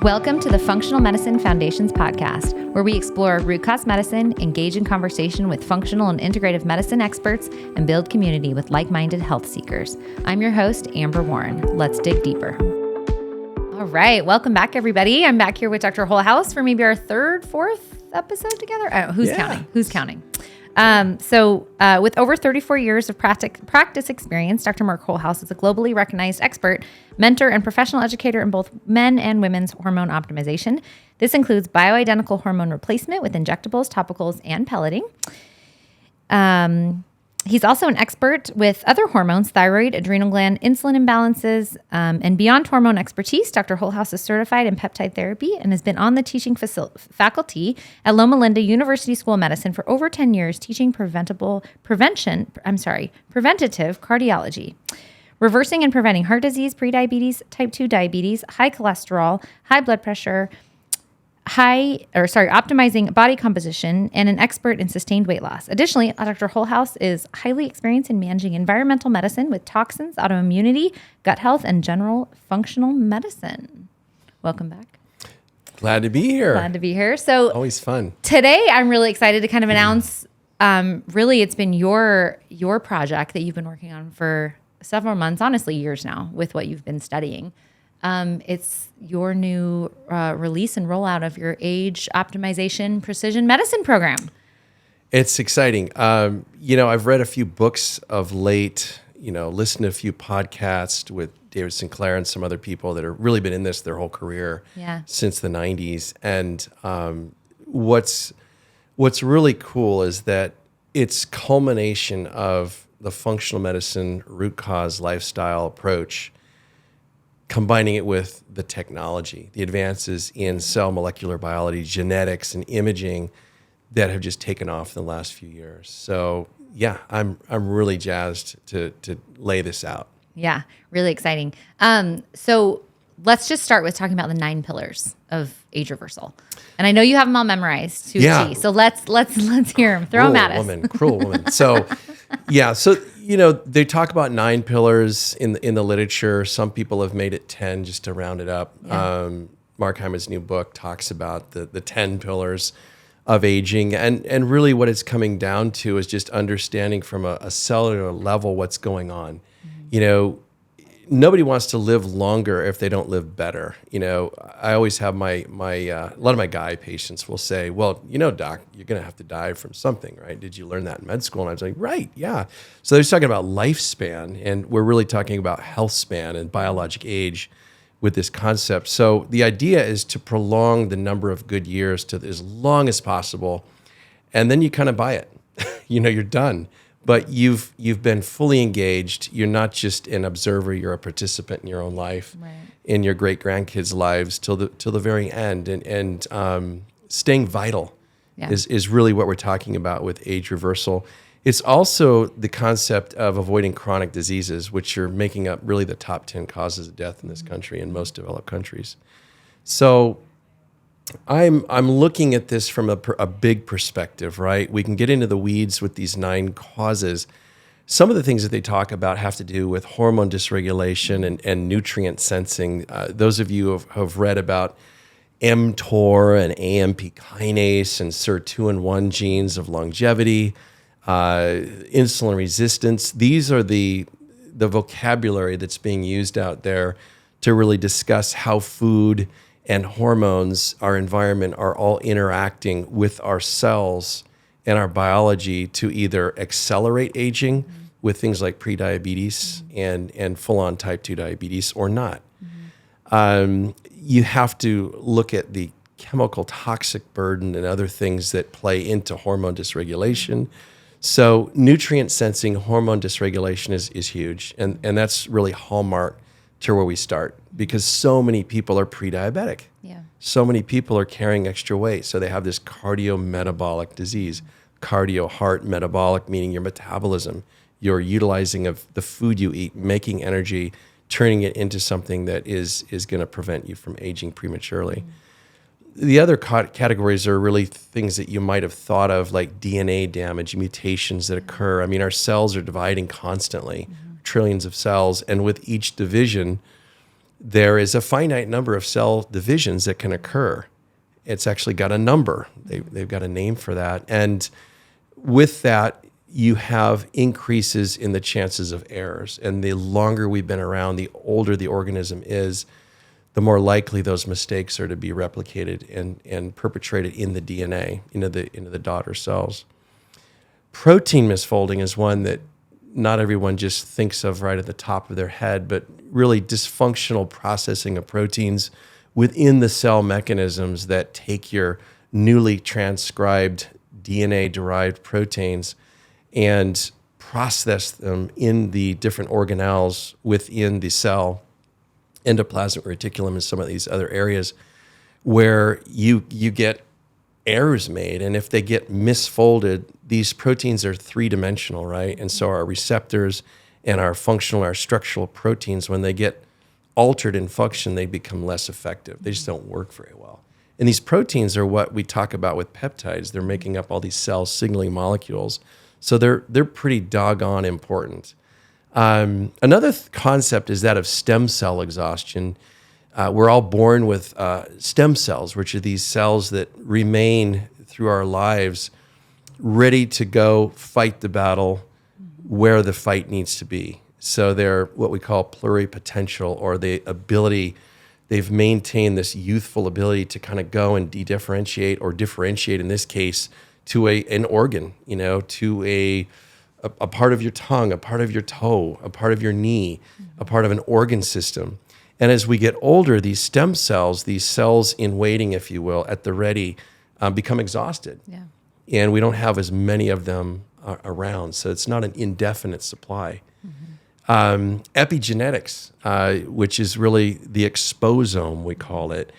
Welcome to the Functional Medicine Foundations podcast, where we explore root cause medicine, engage in conversation with functional and integrative medicine experts, and build community with like-minded health seekers. I'm your host, Amber Warren. Let's dig deeper. All right. Welcome back, everybody. I'm back here with Dr. Holthouse for maybe our third, fourth episode together. I don't know. Who's counting? Who's counting? With over 34 years of practice experience, Dr. Mark Holthouse is a globally recognized expert, mentor, and professional educator in both men and women's hormone optimization. This includes bioidentical hormone replacement with injectables, topicals, and pelleting. He's also an expert with other hormones, thyroid, adrenal gland, insulin imbalances, and beyond hormone expertise. Dr. Holthouse is certified in peptide therapy and has been on the teaching faculty at Loma Linda University School of Medicine for over 10 years, teaching preventative cardiology, reversing and preventing heart disease, prediabetes, type 2 diabetes, high cholesterol, high blood pressure, optimizing body composition, and an expert in sustained weight loss. Additionally, Dr. Holthouse is highly experienced in managing environmental medicine with toxins, autoimmunity, gut health, and general functional medicine. Welcome back. Glad to be here. So always fun. Today, I'm really excited to kind of announce, really, it's been your project that you've been working on for several months, honestly, years now, with what you've been studying. It's your new release and rollout of your age optimization precision medicine program. It's exciting. I've read a few books of late, listened to a few podcasts with David Sinclair and some other people that have really been in this their whole career since the 90s. And what's really cool is that it's culmination of the functional medicine root cause lifestyle approach, combining it with the technology, the advances in cell molecular biology, genetics, and imaging that have just taken off in the last few years. So yeah, I'm really jazzed to lay this out. Yeah, really exciting. So let's just start with talking about the 9 pillars of age reversal. And I know you have them all memorized to a T. So let's hear them. Throw them at us. Cruel woman. So they talk about 9 pillars in the literature. Some people have made it 10 just to round it up. Yeah. Mark Hyman's new book talks about the 10 pillars of aging. And really what it's coming down to is just understanding from a cellular level what's going on. Mm-hmm. Nobody wants to live longer if they don't live better. I always have a lot of my guy patients will say, well, doc, you're going to have to die from something, right? Did you learn that in med school? And I was like, right, yeah. So they're talking about lifespan, and we're really talking about health span and biologic age with this concept. So the idea is to prolong the number of good years to as long as possible, and then you kind of buy it. You're done. But you've been fully engaged. You're not just an observer. You're a participant in your own life, right, in your great grandkids' lives till the very end. And staying vital is really what we're talking about with age reversal. It's also the concept of avoiding chronic diseases, which are making up really the top 10 causes of death in this country and most developed countries. So I'm looking at this from a big perspective, right? We can get into the weeds with these 9 causes. Some of the things that they talk about have to do with hormone dysregulation and nutrient sensing. Those of you who have read about mTOR and AMP kinase and SIR2 genes of longevity, insulin resistance. These are the vocabulary that's being used out there to really discuss how food and hormones, our environment, are all interacting with our cells and our biology to either accelerate aging with things like prediabetes and full-on type 2 diabetes or not. You have to look at the chemical toxic burden and other things that play into hormone dysregulation. So nutrient sensing, hormone dysregulation is huge. And that's really hallmark to where we start, because so many people are pre-diabetic. Yeah. So many people are carrying extra weight. So they have this cardiometabolic disease. Cardio, heart, metabolic, meaning your metabolism, your utilizing of the food you eat, making energy, turning it into something that is going to prevent you from aging prematurely. The other categories are really things that you might have thought of, like DNA damage, mutations that occur. I mean, our cells are dividing constantly, trillions of cells, and with each division, there is a finite number of cell divisions that can occur. It's actually got a number. They've got a name for that. And with that, you have increases in the chances of errors. And the longer we've been around, the older the organism is, the more likely those mistakes are to be replicated and perpetrated in the DNA, into the daughter cells. Protein misfolding is one that not everyone just thinks of right at the top of their head, but really dysfunctional processing of proteins within the cell mechanisms that take your newly transcribed DNA-derived proteins and process them in the different organelles within the cell, endoplasmic reticulum and some of these other areas where you get errors made. And if they get misfolded, these proteins are three-dimensional, right? And so our receptors and our functional, our structural proteins, when they get altered in function, they become less effective. They just don't work very well. And these proteins are what we talk about with peptides. They're making up all these cell signaling molecules. So they're pretty doggone important. Another concept is that of stem cell exhaustion. We're all born with stem cells, which are these cells that remain through our lives ready to go fight the battle where the fight needs to be. So they're what we call pluripotential, or the ability, they've maintained this youthful ability to kind of go and de-differentiate or differentiate, in this case, to an organ, to a part of your tongue, a part of your toe, a part of your knee, a part of an organ system. And as we get older, these stem cells, these cells in waiting, if you will, at the ready, become exhausted. Yeah. And we don't have as many of them around. So it's not an indefinite supply. Epigenetics, which is really the exposome, we call it.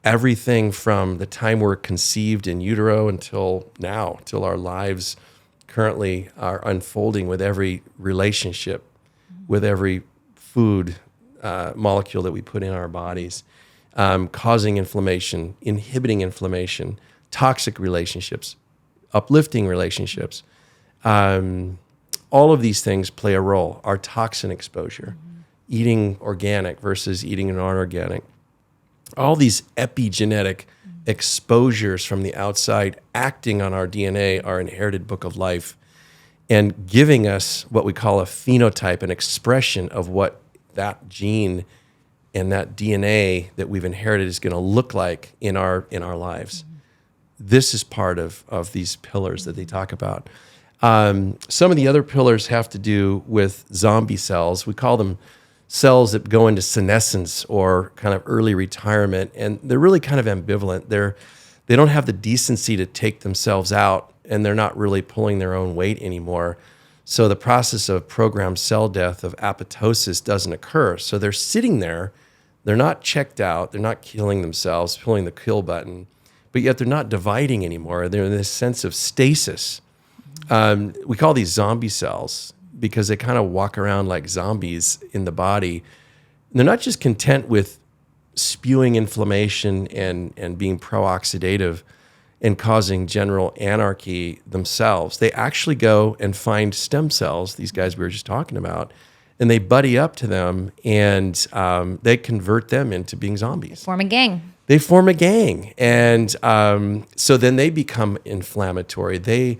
Everything from the time we're conceived in utero until now, till our lives currently are unfolding with every relationship, with every food molecule that we put in our bodies, causing inflammation, inhibiting inflammation, toxic relationships, uplifting relationships. All of these things play a role. Our toxin exposure, eating organic versus eating non-organic. All these epigenetic exposures from the outside acting on our DNA, our inherited book of life, and giving us what we call a phenotype, an expression of what that gene and that DNA that we've inherited is going to look like in our lives. This is part of these pillars that they talk about. Some of the other pillars have to do with zombie cells. We call them cells that go into senescence or kind of early retirement, and they're really kind of ambivalent. They don't have the decency to take themselves out, and they're not really pulling their own weight anymore. So the process of programmed cell death, of apoptosis, doesn't occur. So they're sitting there. They're not checked out. They're not killing themselves, pulling the kill button, but yet they're not dividing anymore. They're in this sense of stasis. We call these zombie cells because they kind of walk around like zombies in the body. And they're not just content with spewing inflammation and being pro-oxidative and causing general anarchy themselves. They actually go and find stem cells, these guys we were just talking about, and they buddy up to them, and they convert them into being zombies. Form a gang. They form a gang. And so then they become inflammatory. They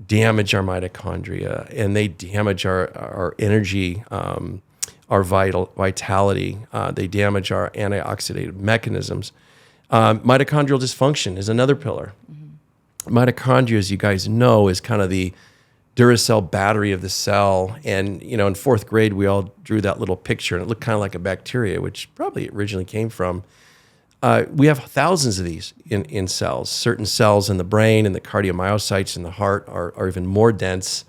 damage our mitochondria, and they damage our energy, our vitality. They damage our antioxidative mechanisms. Mitochondrial dysfunction is another pillar. Mitochondria, as you guys know, is kind of the Duracell battery of the cell. And, in fourth grade, we all drew that little picture, and it looked kind of like a bacteria, which probably originally came from. We have thousands of these in cells. Certain cells in the brain and the cardiomyocytes in the heart are even more dense.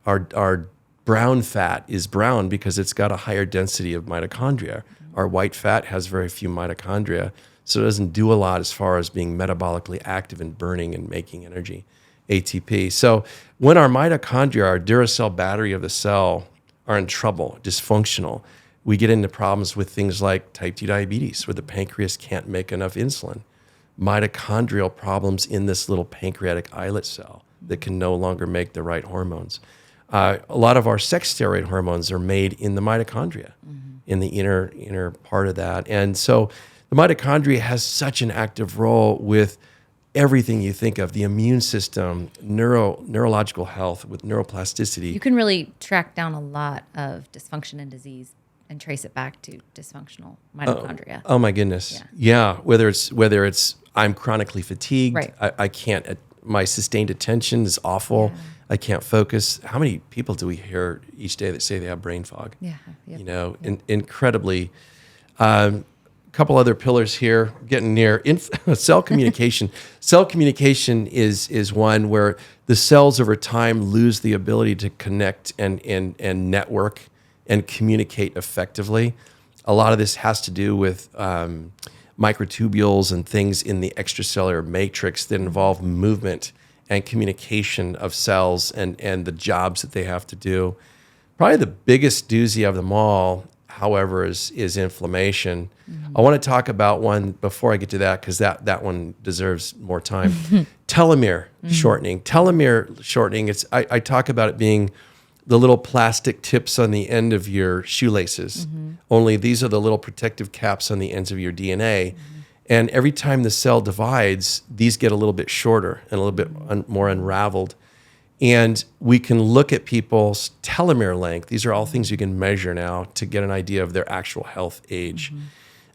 Our brown fat is brown because it's got a higher density of mitochondria. Our white fat has very few mitochondria, so it doesn't do a lot as far as being metabolically active and burning and making energy, ATP. So when our mitochondria, our Duracell battery of the cell, are in trouble, dysfunctional, we get into problems with things like type 2 diabetes, where the pancreas can't make enough insulin, mitochondrial problems in this little pancreatic islet cell that can no longer make the right hormones. A lot of our sex steroid hormones are made in the mitochondria. in the inner part of that. And so the mitochondria has such an active role with everything you think of, the immune system, neurological health with neuroplasticity. You can really track down a lot of dysfunction and disease and trace it back to dysfunctional mitochondria. Oh my goodness. Yeah. Whether it's I'm chronically fatigued, Right. I can't, my sustained attention is awful. Yeah. I can't focus. How many people do we hear each day that say they have brain fog? Yeah. Yep. Incredibly. Couple other pillars here, getting near cell communication. Cell communication is one where the cells over time lose the ability to connect and network and communicate effectively. A lot of this has to do with microtubules and things in the extracellular matrix that involve movement and communication of cells and the jobs that they have to do. Probably the biggest doozy of them all, however, is inflammation. I want to talk about one before I get to that, because that one deserves more time. Telomere shortening. Telomere shortening, I talk about it being the little plastic tips on the end of your shoelaces. Only these are the little protective caps on the ends of your DNA. And every time the cell divides, these get a little bit shorter and a little bit more unraveled. And we can look at people's telomere length. These are all things you can measure now to get an idea of their actual health age.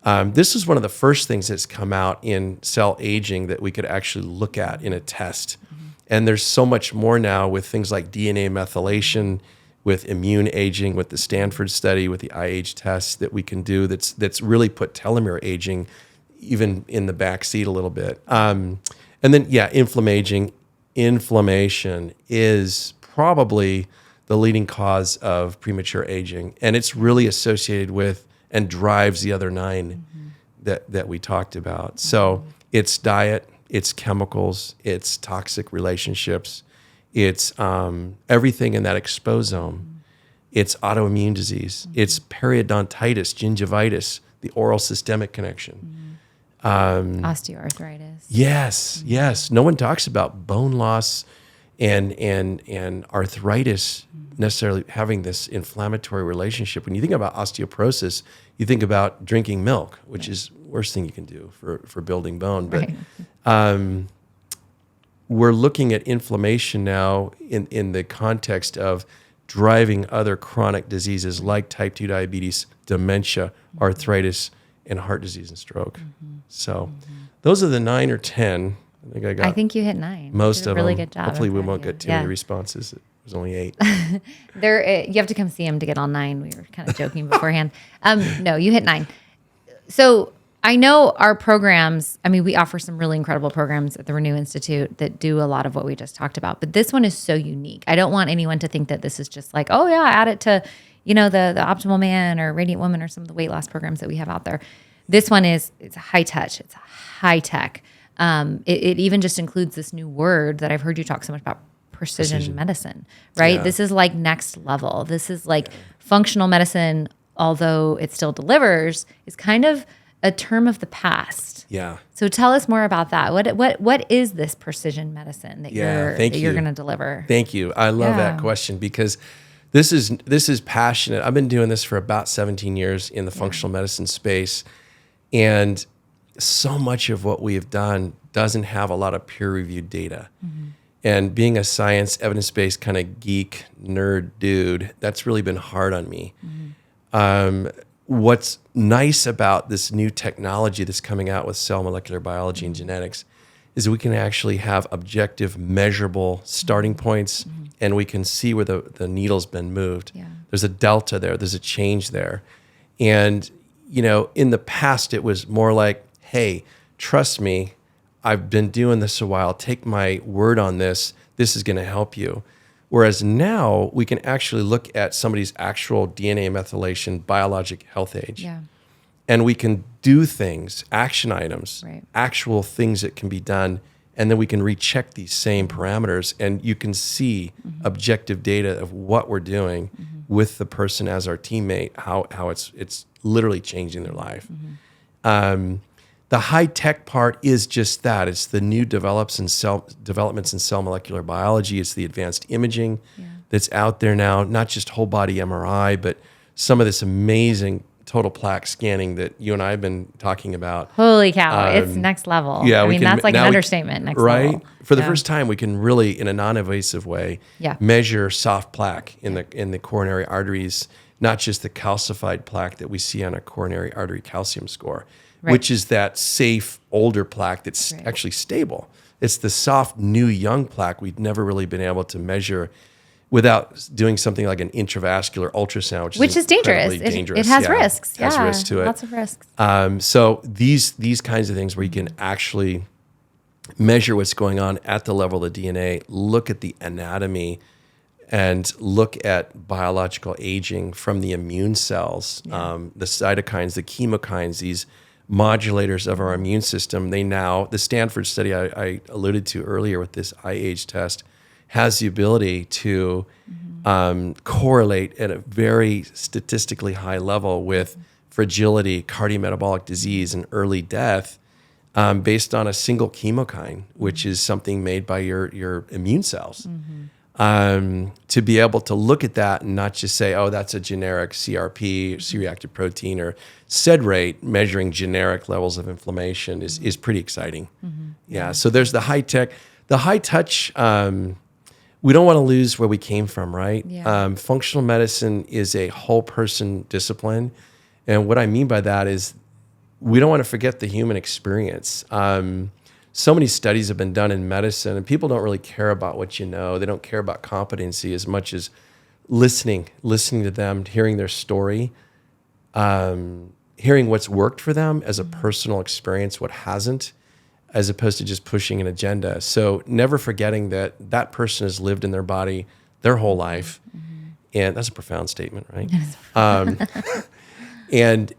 This is one of the first things that's come out in cell aging that we could actually look at in a test. And there's so much more now with things like DNA methylation, with immune aging, with the Stanford study, with the iAge test that we can do that's really put telomere aging even in the back seat a little bit. And then, inflammation is probably the leading cause of premature aging, and it's really associated with and drives the other 9 that we talked about. So it's diet, it's chemicals, it's toxic relationships, it's everything in that exposome. It's autoimmune disease, it's periodontitis, gingivitis, the oral systemic connection. Osteoarthritis. Yes. No one talks about bone loss and arthritis necessarily having this inflammatory relationship. When you think about osteoporosis, you think about drinking milk, which is the worst thing you can do for building bone. But we're looking at inflammation now in the context of driving other chronic diseases like type 2 diabetes, dementia, arthritis, and heart disease and stroke. So those are the 9 or 10. I think you hit 9. Most of them. Really good job. Hopefully we won't get too many responses. It was only 8. You have to come see him to get all 9. We were kind of joking beforehand. No, you hit 9. So I know our programs, we offer some really incredible programs at the Renew Institute that do a lot of what we just talked about, but this one is so unique. I don't want anyone to think that this is just like, oh yeah, add it to, the Optimal Man or Radiant Woman or some of the weight loss programs that we have out there. This one it's high touch. It's high tech. It even just includes this new word that I've heard you talk so much about, precision medicine, right? Yeah. This is like next level. This is like functional medicine, although it still delivers, is kind of a term of the past. Yeah. So tell us more about that. What is this precision medicine that you're going to deliver? Thank you. I love that question because this is passionate. I've been doing this for about 17 years in the functional medicine space, and so much of what we have done doesn't have a lot of peer-reviewed data. And being a science, evidence-based kind of geek, nerd dude, that's really been hard on me. What's nice about this new technology that's coming out with cell molecular biology and genetics is we can actually have objective, measurable starting points, and we can see where the needle's been moved. Yeah. There's a delta there. There's a change there. And, in the past, it was more like, hey, trust me, I've been doing this a while. Take my word on this. This is going to help you. Whereas now we can actually look at somebody's actual DNA methylation, biologic health age. Yeah. And we can do things, action items, actual things that can be done. And then we can recheck these same parameters, and you can see objective data of what we're doing with the person as our teammate, how it's literally changing their life. The high tech part is just that. It's the new developments in cell molecular biology. It's the advanced imaging that's out there now, not just whole body MRI, but some of this amazing total plaque scanning that you and I have been talking about. Holy cow, it's next level. Yeah, I mean, that's like an understatement, next right? level. For the first time, we can really, in a non-invasive way, measure soft plaque in the coronary arteries, not just the calcified plaque that we see on a coronary artery calcium score, which is that safe, older plaque that's actually stable. It's the soft, new, young plaque we've never really been able to measure without doing something like an intravascular ultrasound, which is dangerous. It has risks. Has risks to it. Lots of risks. So these kinds of things where you can actually measure what's going on at the level of the DNA, look at the anatomy, and look at biological aging from the immune cells, the cytokines, the chemokines, these modulators of our immune system. The Stanford study I alluded to earlier with this iAge test has the ability to correlate at a very statistically high level with fragility, cardiometabolic disease, and early death based on a single chemokine, which is something made by your immune cells. To be able to look at that and not just say, oh, that's a generic CRP, C-reactive protein, or SED rate measuring generic levels of inflammation is pretty exciting. Yeah, so there's the high tech. The high touch, we don't want to lose where we came from, right? Yeah. Functional medicine is a whole person discipline. And what I mean by that is we don't want to forget the human experience. So many studies have been done in medicine, and people don't really care about what you know. They don't care about competency as much as listening to them, hearing their story, hearing what's worked for them as a personal experience, what hasn't, as opposed to just pushing an agenda. So never forgetting that that person has lived in their body their whole life. And that's a profound statement, right? And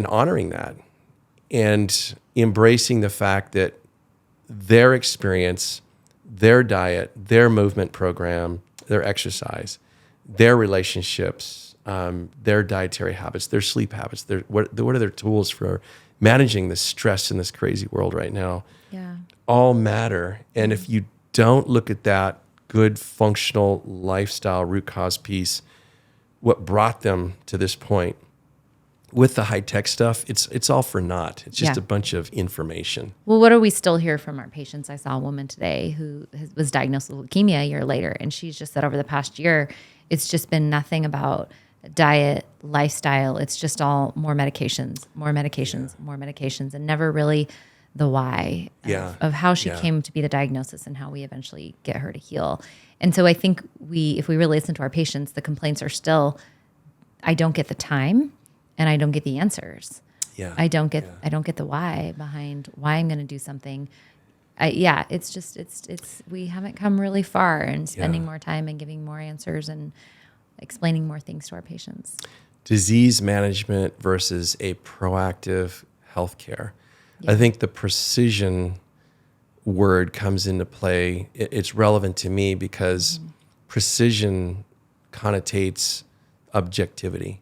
honoring that and embracing the fact that their experience, their diet, their movement program, their exercise, their relationships, their dietary habits, their sleep habits, what are their tools for managing the stress in this crazy world right now, all matter. And if you don't look at that good functional lifestyle root cause piece, what brought them to this point, with the high tech stuff, it's all for naught. It's just a bunch of information. Well, what do we still hear from our patients? I saw a woman today who was diagnosed with leukemia a year later, and she's just said over the past year, it's just been nothing about diet, lifestyle. It's just all more medications, and never really the why of how she came to be the diagnosis and how we eventually get her to heal. And so I think if we really listen to our patients, the complaints are still, I don't get the time. And I don't get the answers. I don't get the why behind why I'm going to do something. It's we haven't come really far in spending more time and giving more answers and explaining more things to our patients. Disease management versus a proactive healthcare. I think the precision word comes into play. It's relevant to me because precision connotates objectivity.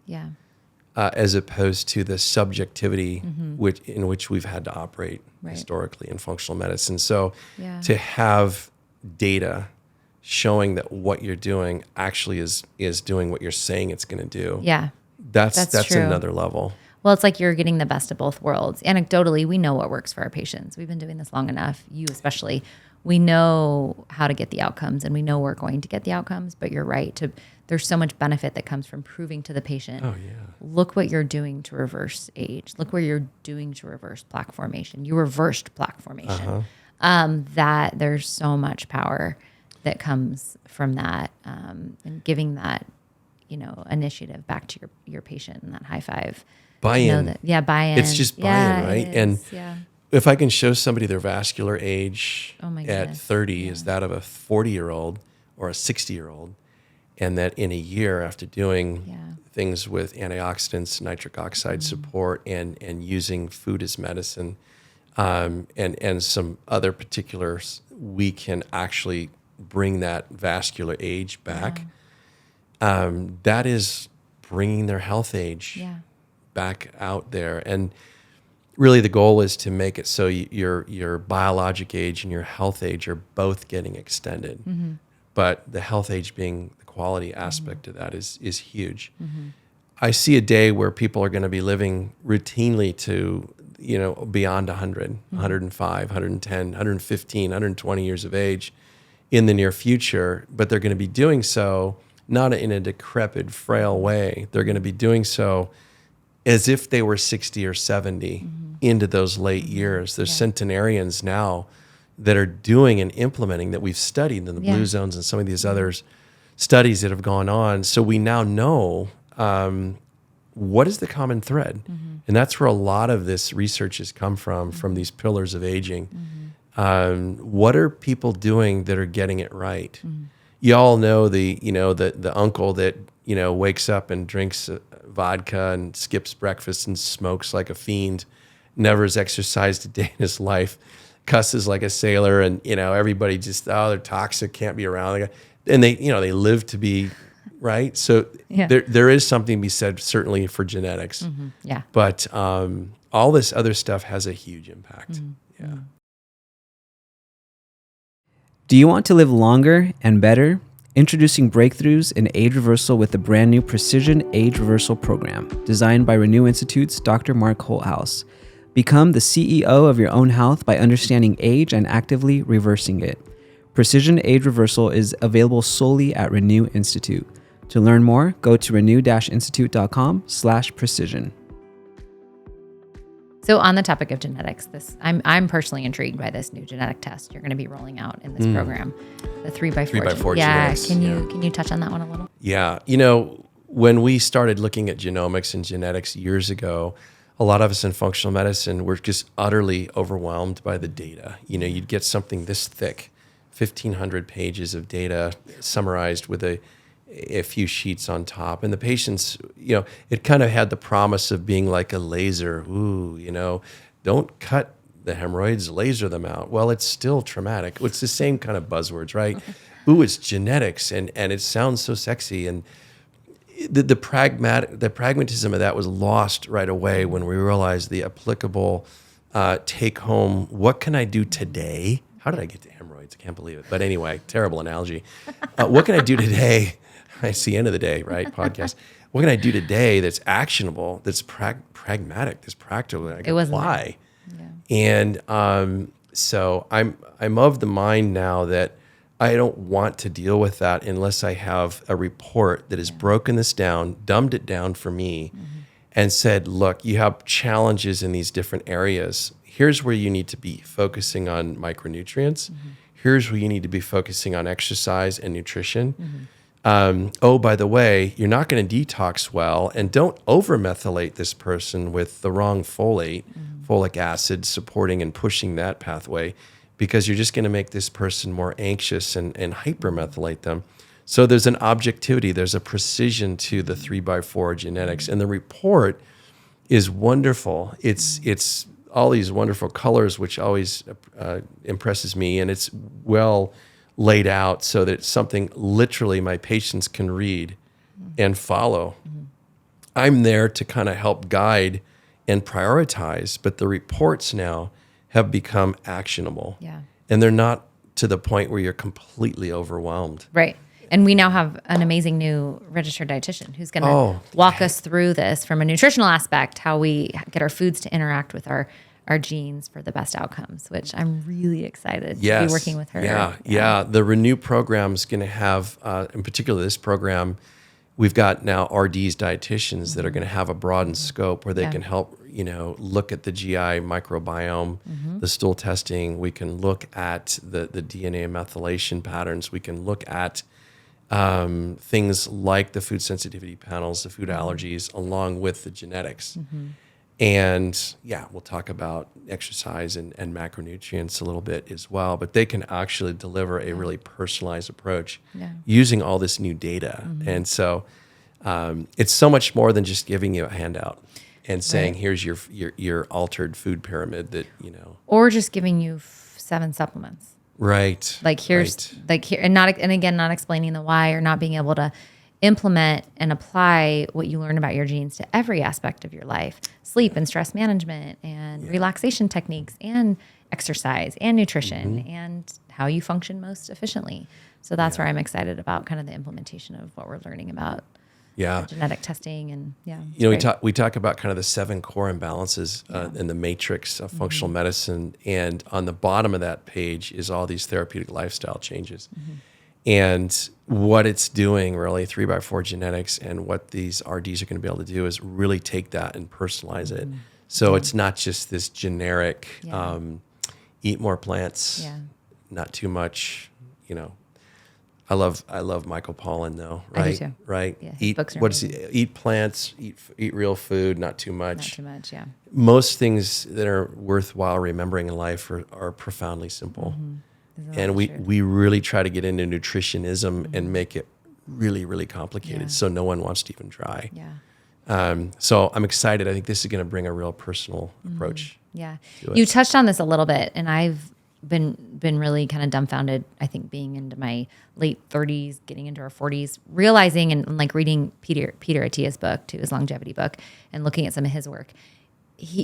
As opposed to the subjectivity in which we've had to operate historically in functional medicine. So to have data showing that what you're doing actually is doing what you're saying it's going to do. That's true. Another level. Well, it's like you're getting the best of both worlds. Anecdotally, we know what works for our patients. We've been doing this long enough, you especially. We know how to get the outcomes, and we know we're going to get the outcomes, but you're right. There's so much benefit that comes from proving to the patient, look what you're doing to reverse age. Look what you're doing to reverse plaque formation. You reversed plaque formation. That there's so much power that comes from that, and giving that, initiative back to your patient, and that high five. Buy-in. Buy-in. It's just buy-in, right? And if I can show somebody their vascular age at 30 is that of a 40-year-old or a 60-year-old, and that in a year after doing things with antioxidants, nitric oxide support, and using food as medicine, and some other particulars, we can actually bring that vascular age back. That is bringing their health age back out there. And really the goal is to make it so your biologic age and your health age are both getting extended. But the health age being the quality aspect of that is huge. I see a day where people are going to be living routinely to, beyond 100, 105, 110, 115, 120 years of age in the near future, but they're going to be doing so not in a decrepit, frail way. They're going to be doing so as if they were 60 or 70 into those late years. There's centenarians now that are doing and implementing that we've studied in the blue zones and some of these other studies that have gone on. So we now know what is the common thread. And that's where a lot of this research has come from these pillars of aging. What are people doing that are getting it right? You all know the uncle that, wakes up and drinks vodka and skips breakfast and smokes like a fiend, never has exercised a day in his life, cusses like a sailor, and, everybody just, they're toxic, can't be around. And they live to be, right? So there is something to be said, certainly, for genetics. Yeah. But all this other stuff has a huge impact. Yeah. Do you want to live longer and better? Introducing breakthroughs in age reversal with the brand new Precision Age Reversal program designed by Renew Institute's Dr. Mark Holthouse. Become the CEO of your own health by understanding age and actively reversing it. Precision Age Reversal is available solely at Renew Institute. To learn more, go to renew-institute.com/precision. So on the topic of genetics, I'm personally intrigued by this new genetic test you're going to be rolling out in this program, the 3x4 genetics. Can you touch on that one a little? Yeah. When we started looking at genomics and genetics years ago, a lot of us in functional medicine were just utterly overwhelmed by the data. You'd get something this thick, 1,500 pages of data summarized with a few sheets on top. And the patients, it kind of had the promise of being like a laser. Don't cut the hemorrhoids, laser them out. Well, it's still traumatic. It's the same kind of buzzwords, right? It's genetics, and it sounds so sexy. And the pragmatism of that was lost right away when we realized the applicable take home, what can I do today? How did I get to hemorrhoids? I can't believe it. But anyway, terrible analogy. What can I do today? It's the end of the day, right? Podcast. What can I do today that's actionable, that's pragmatic, that's practical, that I can apply? And so I'm of the mind now that I don't want to deal with that unless I have a report that has broken this down, dumbed it down for me, and said, look, you have challenges in these different areas. Here's where you need to be focusing on micronutrients. Here's where you need to be focusing on exercise and nutrition. By the way, you're not going to detox well, and don't over-methylate this person with the wrong folate, folic acid, supporting and pushing that pathway, because you're just going to make this person more anxious and hypermethylate them. So there's an objectivity, there's a precision to the 3x4 genetics, and the report is wonderful. It's all these wonderful colors, which always impresses me, and it's well laid out so that it's something literally my patients can read and follow. I'm there to kind of help guide and prioritize, but the reports now have become actionable. And they're not to the point where you're completely overwhelmed. Right. And we now have an amazing new registered dietitian who's going to walk us through this from a nutritional aspect, how we get our foods to interact with our genes for the best outcomes, which I'm really excited to be working with her. Yeah. The Renew program is going to have, in particular this program, we've got now RDs, dietitians that are going to have a broadened scope where they can help, look at the GI microbiome, the stool testing. We can look at the DNA methylation patterns. We can look at things like the food sensitivity panels, the food allergies, along with the genetics. And we'll talk about exercise and macronutrients a little bit as well, but they can actually deliver a really personalized approach using all this new data. And so it's so much more than just giving you a handout and saying, here's your altered food pyramid that, or just giving you 7 supplements. Right. And again, not explaining the why, or not being able to implement and apply what you learn about your genes to every aspect of your life, sleep and stress management and relaxation techniques and exercise and nutrition and how you function most efficiently. So that's where I'm excited about kind of the implementation of what we're learning about Yeah. genetic testing and we talk about kind of the 7 core imbalances in the matrix of functional medicine. And on the bottom of that page is all these therapeutic lifestyle changes. And what it's doing really, 3x4 genetics, and what these RDs are going to be able to do is really take that and personalize it. So it's not just this generic, eat more plants, not too much, I love Michael Pollan though, right? I do too. Right? Yeah, eat plants, eat real food, not too much. Not too much, yeah. Most things that are worthwhile remembering in life are profoundly simple. And we really try to get into nutritionism and make it really, really complicated so no one wants to even try. Yeah. So I'm excited. I think this is going to bring a real personal approach. Yeah. to it. You touched on this a little bit, and I've been really kind of dumbfounded, I think, being into my late 30s, getting into our 40s, realizing and like reading Peter Attia's book, too, his longevity book, and looking at some of his work.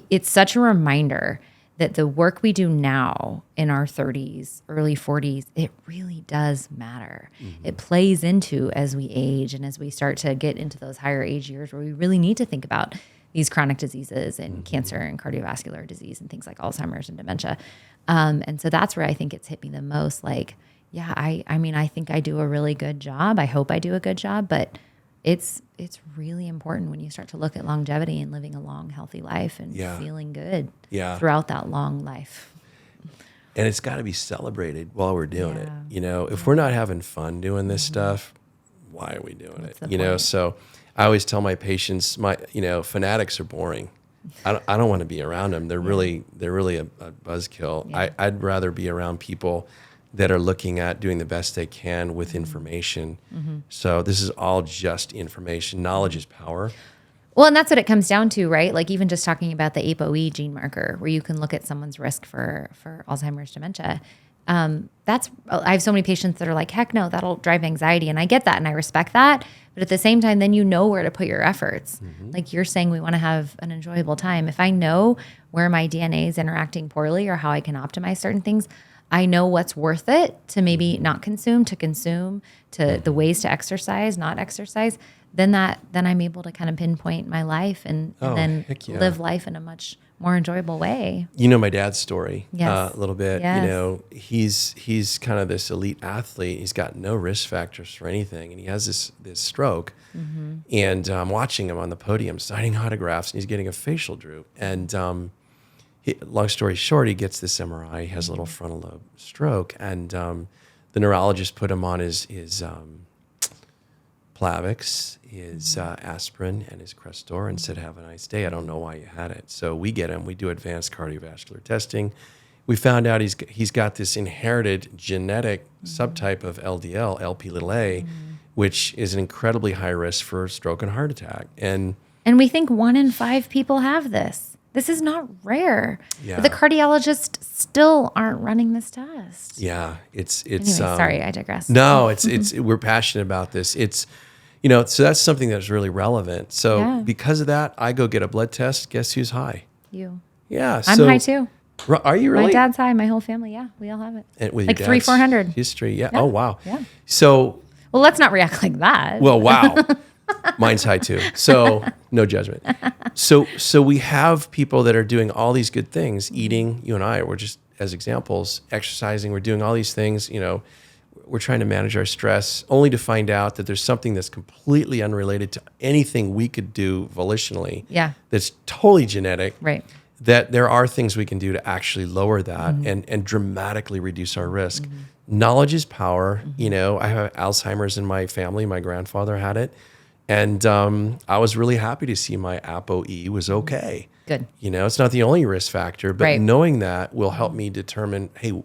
It's such a reminder that the work we do now in our 30s, early 40s, it really does matter. It plays into as we age and as we start to get into those higher age years where we really need to think about these chronic diseases and cancer and cardiovascular disease and things like Alzheimer's and dementia. And so that's where I think it's hit me the most. Like, yeah, I mean, I think I do a really good job. I hope I do a good job, but it's really important when you start to look at longevity and living a long, healthy life and feeling good throughout that long life. And it's got to be celebrated while we're doing it. If we're not having fun doing this stuff, why are we doing it? So I always tell my patients, fanatics are boring. I don't want to be around them. They're really a buzzkill. Yeah. I'd rather be around people that are looking at doing the best they can with information. So this is all just information. Knowledge is power. Well, and that's what it comes down to, right? Like even just talking about the ApoE gene marker, where you can look at someone's risk for Alzheimer's dementia. I have so many patients that are like, heck no, that'll drive anxiety. And I get that and I respect that. But at the same time, then you know where to put your efforts. Like you're saying, we want to have an enjoyable time. If I know where my DNA is interacting poorly or how I can optimize certain things, I know what's worth it to maybe not consume, to the ways to exercise, not exercise. Then I'm able to kind of pinpoint my life and then live life in a much more enjoyable way. My dad's story Yes. a little bit. Yes. He's kind of this elite athlete. He's got no risk factors for anything, and he has this stroke. And I'm watching him on the podium signing autographs, and he's getting a facial droop. And long story short, he gets this MRI. He has a little frontal lobe stroke, and the neurologist put him on his Plavix, his aspirin, and his Crestor, and said, "Have a nice day. I don't know why you had it." So we get him. We do advanced cardiovascular testing. We found out he's got this inherited genetic subtype of LDL, Lp(a), which is an incredibly high risk for stroke and heart attack. And we think 1 in 5 people have this. This is not rare. Yeah. But the cardiologists still aren't running this test. Yeah, it's. Anyway, sorry, I digress. No, it's we're passionate about this. It's, so that's something that's really relevant. So because of that, I go get a blood test. Guess who's high? You. Yeah. I'm high too. Are you really? My dad's high. My whole family. Yeah, we all have it. And with like your 300-400 history. Yeah. Oh wow. Yeah. So. Well, let's not react like that. Well, wow. Mine's high too. So no judgment. So we have people that are doing all these good things, eating. You and I, we're just as examples, exercising. We're doing all these things. We're trying to manage our stress, only to find out that there's something that's completely unrelated to anything we could do volitionally. Yeah. That's totally genetic. Right. That there are things we can do to actually lower that and dramatically reduce our risk. Knowledge is power. I have Alzheimer's in my family. My grandfather had it. And I was really happy to see my ApoE was okay. Good. It's not the only risk factor, but knowing that will help me determine, hey,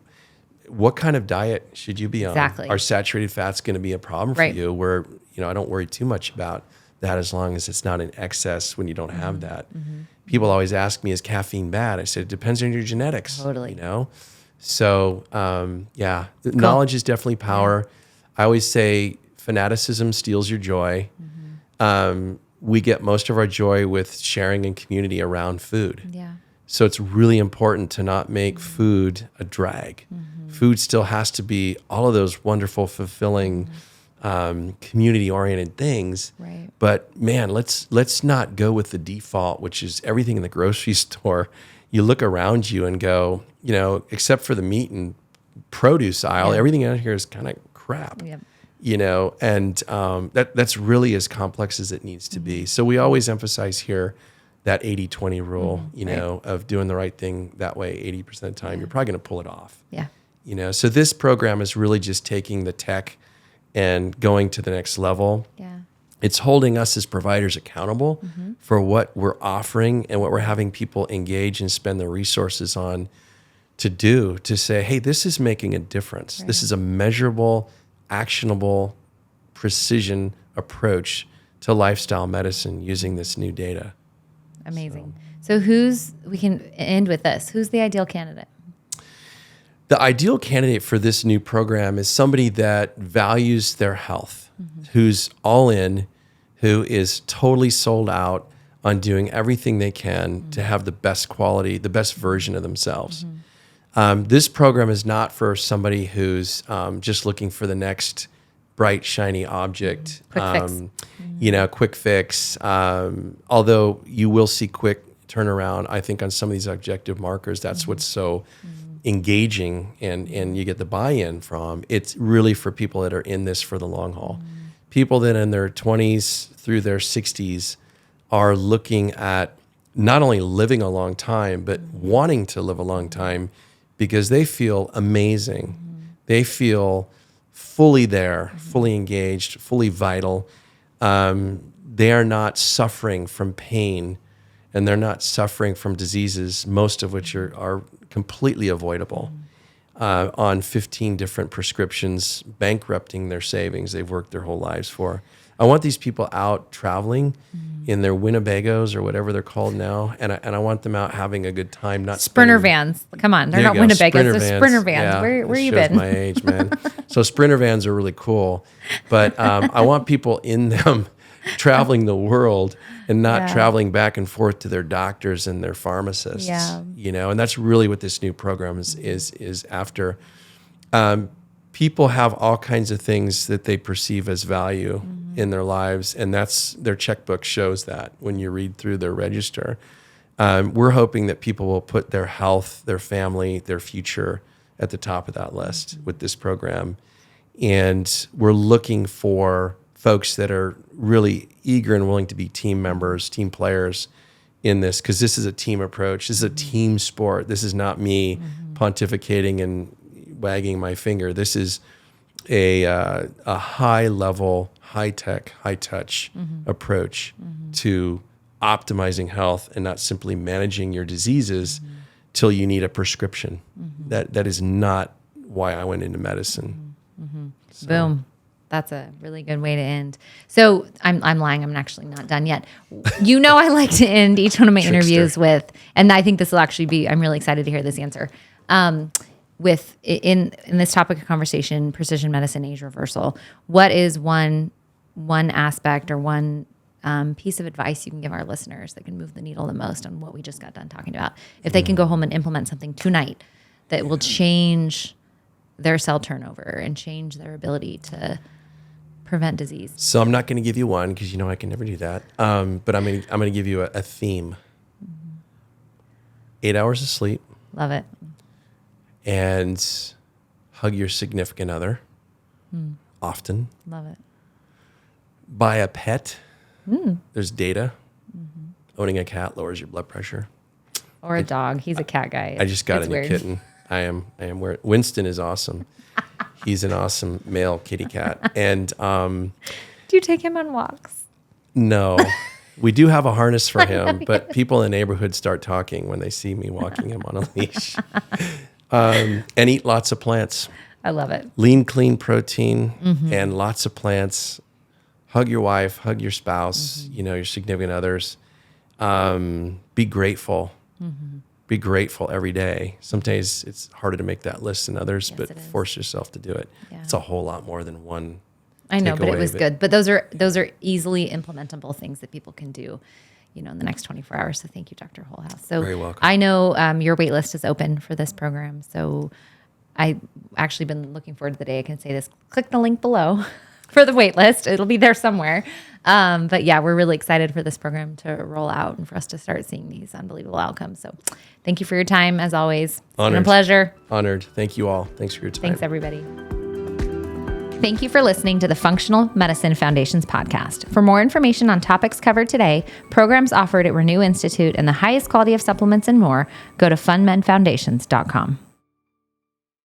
what kind of diet should you be on? Exactly. Are saturated fats going to be a problem for you? Where, I don't worry too much about that as long as it's not in excess when you don't have that. People always ask me, is caffeine bad? I said, it depends on your genetics. Totally. So, cool. Knowledge is definitely power. I always say fanaticism steals your joy. We get most of our joy with sharing in community around food. Yeah. So it's really important to not make food a drag. Food still has to be all of those wonderful, fulfilling community-oriented things. Right. But man, let's not go with the default, which is everything in the grocery store. You look around you and go, except for the meat and produce aisle, everything out here is kind of crap. Yep. And that's really as complex as it needs to be. So we always emphasize here that 80-20 rule, of doing the right thing that way 80% of the time. You're probably going to pull it off. Yeah. So this program is really just taking the tech and going to the next level. Yeah. It's holding us as providers accountable for what we're offering and what we're having people engage and spend their resources on to say, hey, this is making a difference. Right. This is a measurable, actionable, precision approach to lifestyle medicine using this new data. Amazing. So we can end with this. Who's the ideal candidate? The ideal candidate for this new program is somebody that values their health, who's all in, who is totally sold out on doing everything they can to have the best quality, the best version of themselves. This program is not for somebody who's just looking for the next bright, shiny object, quick fix. Although you will see quick turnaround, I think on some of these objective markers, that's what's so engaging and you get the buy-in from. It's really for people that are in this for the long haul. People that in their 20s through their 60s are looking at not only living a long time, but wanting to live a long time because they feel amazing. They feel fully there, fully engaged, fully vital. They are not suffering from pain and they're not suffering from diseases, most of which are completely avoidable, on 15 different prescriptions, bankrupting their savings they've worked their whole lives for. I want these people out traveling in their Winnebagos or whatever they're called now, and I want them out having a good time. Not Sprinter vans. Come on, they're not Winnebagos. They're Sprinter vans. Yeah, where you been? My age, man. So Sprinter vans are really cool, but I want people in them traveling the world and not traveling back and forth to their doctors and their pharmacists. And that's really what this new program is after. People have all kinds of things that they perceive as value in their lives, and that's their checkbook shows that when you read through their register. We're hoping that people will put their health, their family, their future at the top of that list with this program. And we're looking for folks that are really eager and willing to be team members, team players in this, because this is a team approach. This is a team sport. This is not me pontificating and wagging my finger. This is a high level, high tech, high touch approach to optimizing health and not simply managing your diseases till you need a prescription. That is not why I went into medicine. So. Boom. That's a really good way to end. So I'm lying. I'm actually not done yet. I like to end each one of my interviews with, and I think this will actually be, I'm really excited to hear this answer. With in this topic of conversation, precision medicine, age reversal, what is one aspect or one piece of advice you can give our listeners that can move the needle the most on what we just got done talking about? If they can go home and implement something tonight that will change their cell turnover and change their ability to prevent disease. So I'm not going to give you one because I can never do that. But I'm going to give you a theme. 8 hours of sleep. Love it. And hug your significant other often. Love it. Buy a pet. There's data. Owning a cat lowers your blood pressure. Or a dog. He's a cat guy. I just got a new kitten. I am weird. Winston is awesome. He's an awesome male kitty cat. And do you take him on walks? No. We do have a harness for him, but people in the neighborhood start talking when they see me walking him on a leash. And eat lots of plants. I love it. Lean, clean protein and lots of plants. Hug your wife, hug your spouse, your significant others. Be grateful. Be grateful every day. Some days it's harder to make that list than others, but force yourself to do it. Yeah. It's a whole lot more than one. I know, but it was good. But those are easily implementable things that people can do, in the next 24 hours. So thank you, Dr. Holthouse. So very welcome. I know your wait list is open for this program. So I've actually been looking forward to the day I can say this. Click the link below. for the wait list. It'll be there somewhere. But yeah, we're really excited for this program to roll out and for us to start seeing these unbelievable outcomes. So thank you for your time, as always. It's been a pleasure. Honored. Thank you all. Thanks for your time. Thanks, everybody. Thank you for listening to the Functional Medicine Foundations podcast. For more information on topics covered today, programs offered at Renew Institute, and the highest quality of supplements and more, go to fundmedfoundations.com.